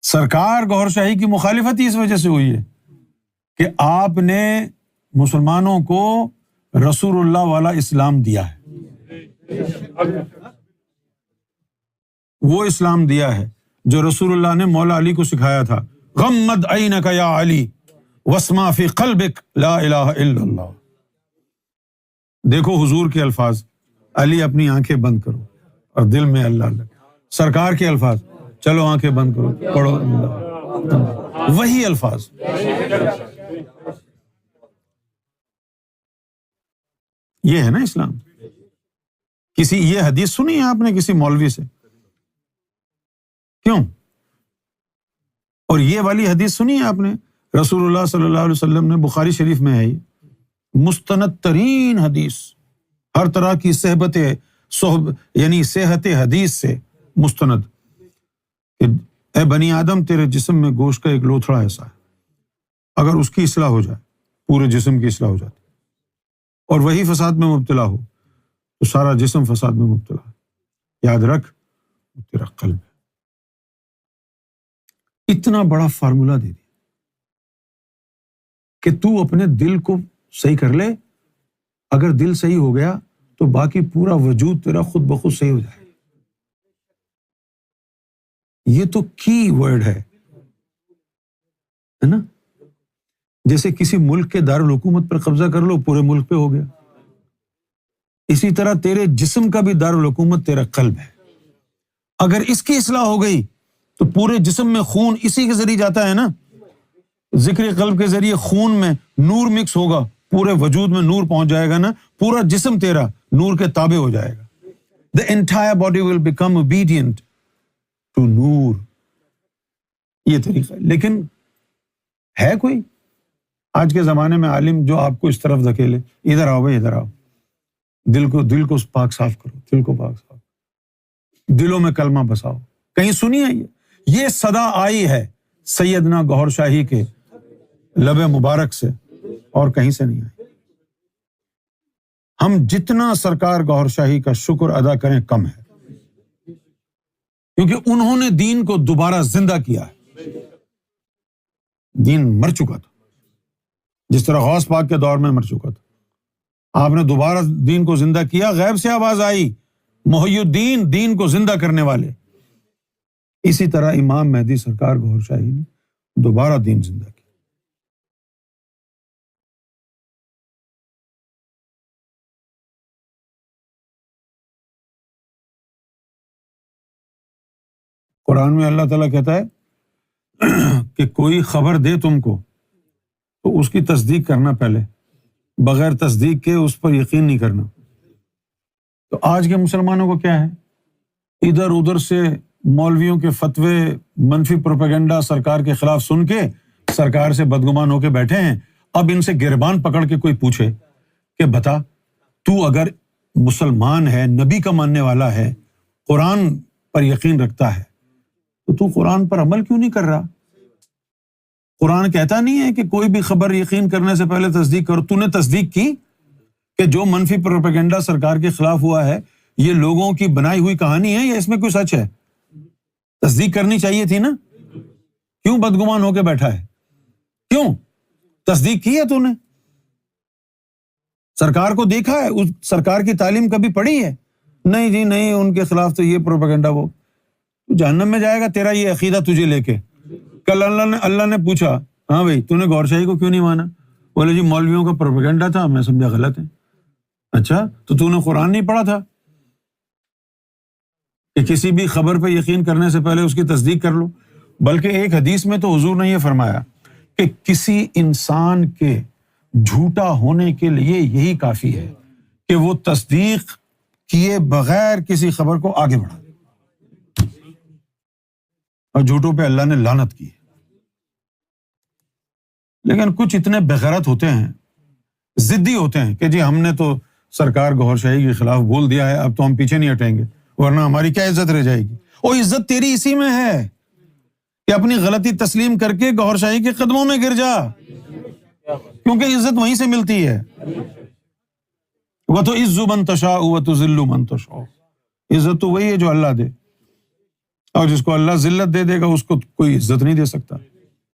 سرکار گوھر شاہی کی مخالفت ہی اس وجہ سے ہوئی ہے کہ آپ نے مسلمانوں کو رسول اللہ والا اسلام دیا ہے، وہ اسلام دیا ہے جو رسول اللہ نے مولا علی کو سکھایا تھا، غمض عینک یا علی واسمع فی قلبک لا الہ الا اللہ۔ دیکھو حضور کے الفاظ، علی اپنی آنکھیں بند کرو اور دل میں اللہ اللہ، سرکار کے الفاظ، چلو آنکھیں بند کرو پڑھو اللہ، وہی الفاظ۔ یہ ہے نا اسلام۔ کسی یہ حدیث سنی ہے آپ نے کسی مولوی سے؟ کیوں؟ اور یہ والی حدیث سنی ہے آپ نے؟ رسول اللہ صلی اللہ علیہ وسلم نے، بخاری شریف میں ہے، مستند ترین حدیث، ہر طرح کی یعنی صحت حدیث سے مستند، کہ اے بنی آدم تیرے جسم میں گوشت کا ایک لوتھڑا ایسا ہے، اگر اس کی اصلاح ہو جائے پورے جسم کی اصلاح ہو جاتی، اور وہی فساد میں مبتلا ہو تو سارا جسم فساد میں مبتلا ہے۔ یاد رکھ تیرا قلب ہے۔ اتنا بڑا فارمولا دے دیا کہ تو اپنے دل کو صحیح کر لے، اگر دل صحیح ہو گیا تو باقی پورا وجود تیرا خود بخود صحیح ہو جائے۔ یہ تو کی ورڈ ہے نا؟ جیسے کسی ملک کے دارالحکومت پر قبضہ کر لو، پورے ملک پہ ہو گیا۔ اسی طرح تیرے جسم کا بھی دارالحکومت تیرا قلب ہے، اگر اس کی اصلاح ہو گئی تو پورے جسم میں خون اسی کے ذریعے جاتا ہے نا، ذکر قلب کے ذریعے خون میں نور مکس ہوگا، پورے وجود میں نور پہنچ جائے گا نا، پورا جسم تیرا نور کے تابع ہو جائے گا۔ The entire body will become obedient to نور۔ یہ طریقہ ہے، لیکن ہے کوئی آج کے زمانے میں عالم جو آپ کو اس طرف دھکیلے، ادھر آؤ بھائی ادھر آؤ، دل کو پاک صاف کرو، دل کو پاک صاف، دلوں میں کلمہ بساؤ؟ کہیں سنی ہے یہ صدا آئی ہے سیدنا گوھر شاہی کے لب مبارک سے، اور کہیں سے نہیں آئی۔ ہم جتنا سرکار گوھر شاہی کا شکر ادا کریں کم ہے، کیونکہ انہوں نے دین کو دوبارہ زندہ کیا ہے۔ دین مر چکا تھا، جس طرح غوث پاک کے دور میں مر چکا تھا، آپ نے دوبارہ دین کو زندہ کیا۔ غیب سے آواز آئی، محی الدین، دین کو زندہ کرنے والے۔ اسی طرح امام مہدی سرکار گوھر شاہی نے دوبارہ دین زندہ کیا۔ قرآن میں اللہ تعالیٰ کہتا ہے کہ کوئی خبر دے تم کو تو اس کی تصدیق کرنا، پہلے بغیر تصدیق کے اس پر یقین نہیں کرنا۔ تو آج کے مسلمانوں کو کیا ہے، ادھر ادھر سے مولویوں کے فتوے، منفی پروپیگنڈا سرکار کے خلاف سن کے سرکار سے بدگمان ہو کے بیٹھے ہیں۔ اب ان سے گریبان پکڑ کے کوئی پوچھے کہ بتا، تو اگر مسلمان ہے، نبی کا ماننے والا ہے، قرآن پر یقین رکھتا ہے، تو قرآن پر عمل کیوں نہیں کر رہا؟ قرآن کہتا نہیں ہے کہ کوئی بھی خبر یقین کرنے سے پہلے تصدیق کرو؟ تو نے تصدیق کی کہ جو منفی پروپیگنڈا سرکار کے خلاف ہوا ہے یہ لوگوں کی بنائی ہوئی کہانی ہے یا اس میں کوئی سچ ہے؟ تصدیق کرنی چاہیے تھی نا، کیوں بدگمان ہو کے بیٹھا ہے؟ کیوں تصدیق کی ہے تو نے؟ سرکار کو دیکھا ہے؟ اس سرکار کی تعلیم کبھی پڑھی ہے؟ نہیں جی نہیں، ان کے خلاف تو یہ پروپیگنڈا، وہ جہنم میں جائے گا تیرا یہ عقیدہ تجھے لے کے۔ کل اللہ نے پوچھا، ہاں بھائی تو نے گوھر شاہی کو کیوں نہیں مانا؟ بولے جی مولویوں کا پروپیگنڈا تھا، میں سمجھا غلط ہے۔ اچھا تو نے قرآن نہیں پڑھا تھا کہ کسی بھی خبر پہ یقین کرنے سے پہلے اس کی تصدیق کر لو؟ بلکہ ایک حدیث میں تو حضور نے یہ فرمایا کہ کسی انسان کے جھوٹا ہونے کے لیے یہی کافی ہے کہ وہ تصدیق کیے بغیر کسی خبر کو آگے بڑھا، اور جھوٹوں پہ اللہ نے لعنت کی ہے۔ لیکن کچھ اتنے بغیرت ہوتے ہیں، ضدی ہوتے ہیں کہ جی ہم نے تو سرکار گوھر شاہی کے خلاف بول دیا ہے، اب تو ہم پیچھے نہیں ہٹیں گے، ورنہ ہماری کیا عزت رہ جائے گی۔ اور عزت تیری اسی میں ہے کہ اپنی غلطی تسلیم کر کے گوھر شاہی کے قدموں میں گر جا، کیونکہ عزت وہیں سے ملتی ہے۔ وَتُعِزُّ مَن تَشَاءُ وَتُذِلُّ مَن تَشَاءُ، عزت تو وہی ہے جو اللہ دے۔ اور جس کو اللہ ذلت دے دے گا اس کو کوئی عزت نہیں دے سکتا.